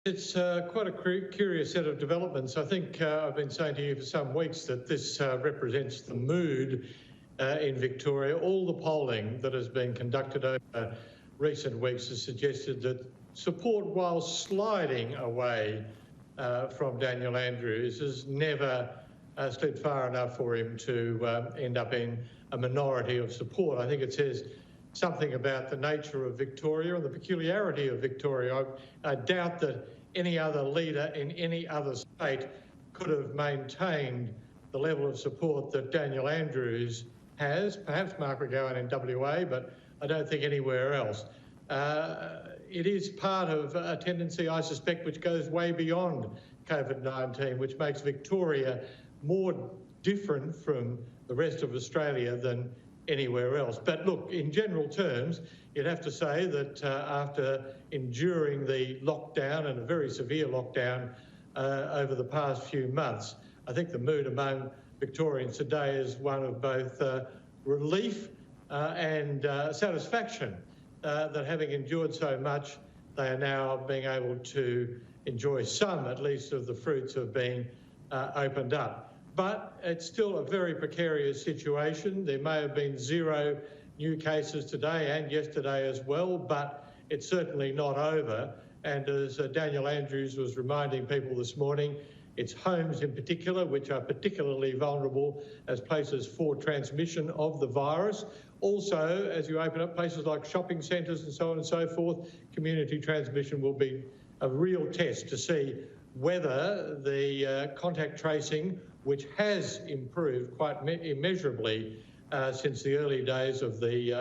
It's quite a curious set of developments. I think I've been saying to you for some weeks that this represents the mood in Victoria. All the polling that has been conducted over recent weeks has suggested that support, while sliding away from Daniel Andrews, has never slid far enough for him to end up in a minority of support. I think it says something about the nature of Victoria and the peculiarity of Victoria. I doubt that any other leader in any other state could have maintained the level of support that Daniel Andrews has, perhaps Mark McGowan in WA, but I don't think anywhere else. It is part of a tendency, I suspect, which goes way beyond COVID-19, which makes Victoria more different from the rest of Australia than anywhere else. But look, in general terms, you'd have to say that after enduring the lockdown, and a very severe lockdown over the past few months, I think the mood among Victorians today is one of both relief and satisfaction that having endured so much, they are now being able to enjoy some, at least, of the fruits of being opened up. But it's still a very precarious situation. There may have been 0 new cases today and yesterday as well, but it's certainly not over. And as Daniel Andrews was reminding people this morning, it's homes in particular which are particularly vulnerable as places for transmission of the virus. Also, as you open up places like shopping centres and so on and so forth, community transmission will be a real test to see whether the contact tracing, which has improved quite immeasurably since the early days of the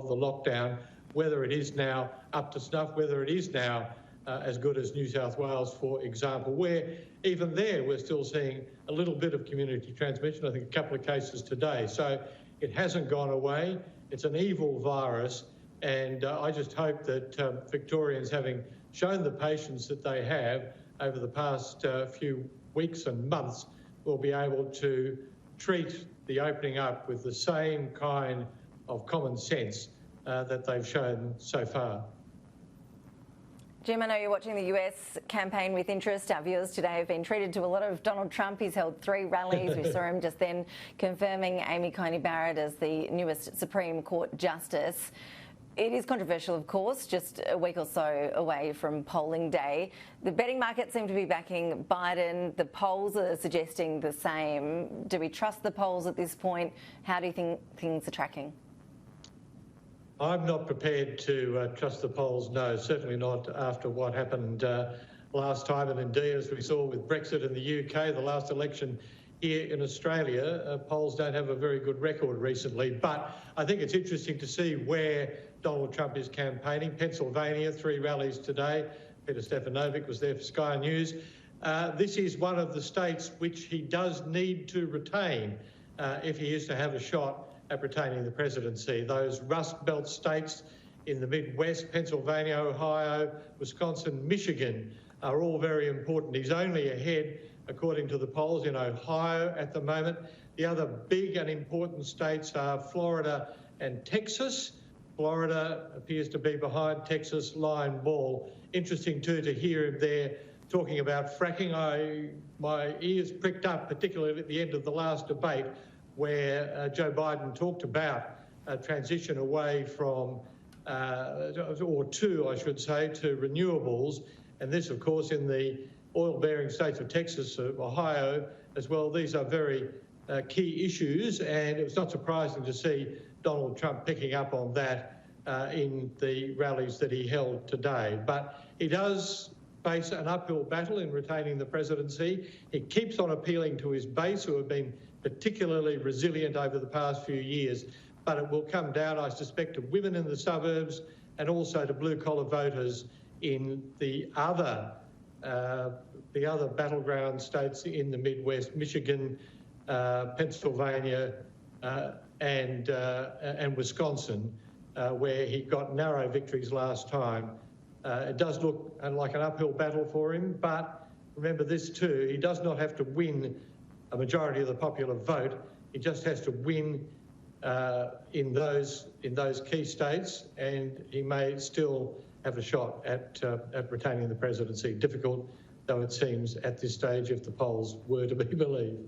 lockdown, whether it is now up to snuff, whether it is now as good as New South Wales, for example, where even there we're still seeing a little bit of community transmission, I think a couple of cases today. So it hasn't gone away. It's an evil virus, and I just hope that Victorians, having shown the patience that they have over the past few weeks and months, will be able to treat the opening up with the same kind of common sense that they've shown so far. Jim, I know you're watching the US campaign with interest. Our viewers today have been treated to a lot of Donald Trump. He's held 3 rallies. We saw him just then confirming Amy Coney Barrett as the newest Supreme Court Justice. It is controversial, of course, just a week or so away from polling day. The betting market seem to be backing Biden. The polls are suggesting the same. Do we trust the polls at this point? How do you think things are tracking? I'm not prepared to trust the polls, no, certainly not after what happened last time. And indeed, as we saw with Brexit in the UK, the last election here in Australia, polls don't have a very good record recently. But I think it's interesting to see where Donald Trump is campaigning. Pennsylvania, 3 rallies today. Peter Stefanovic was there for Sky News. This is one of the states which he does need to retain if he is to have a shot at retaining the presidency. Those Rust Belt states in the Midwest, Pennsylvania, Ohio, Wisconsin, Michigan, are all very important. He's only ahead, according to the polls, in Ohio at the moment. The other big and important states are Florida and Texas. Florida appears to be behind Texas, line ball. Interesting too to hear him there talking about fracking. My ears pricked up, particularly at the end of the last debate, where Joe Biden talked about a transition away from, or to, I should say, to renewables. And this, of course, in the oil-bearing states of Texas, Ohio as well. These are very key issues, and it was not surprising to see Donald Trump picking up on that in the rallies that he held today. But he does face an uphill battle in retaining the presidency. He keeps on appealing to his base, who have been particularly resilient over the past few years. But it will come down, I suspect, to women in the suburbs and also to blue-collar voters in the other battleground states in the Midwest, Michigan, Pennsylvania, and Wisconsin, where he got narrow victories last time. It does look like an uphill battle for him, but remember this too, he does not have to win a majority of the popular vote. He just has to win in those key states, and he may still have a shot at retaining the presidency. Difficult though it seems at this stage if the polls were to be believed.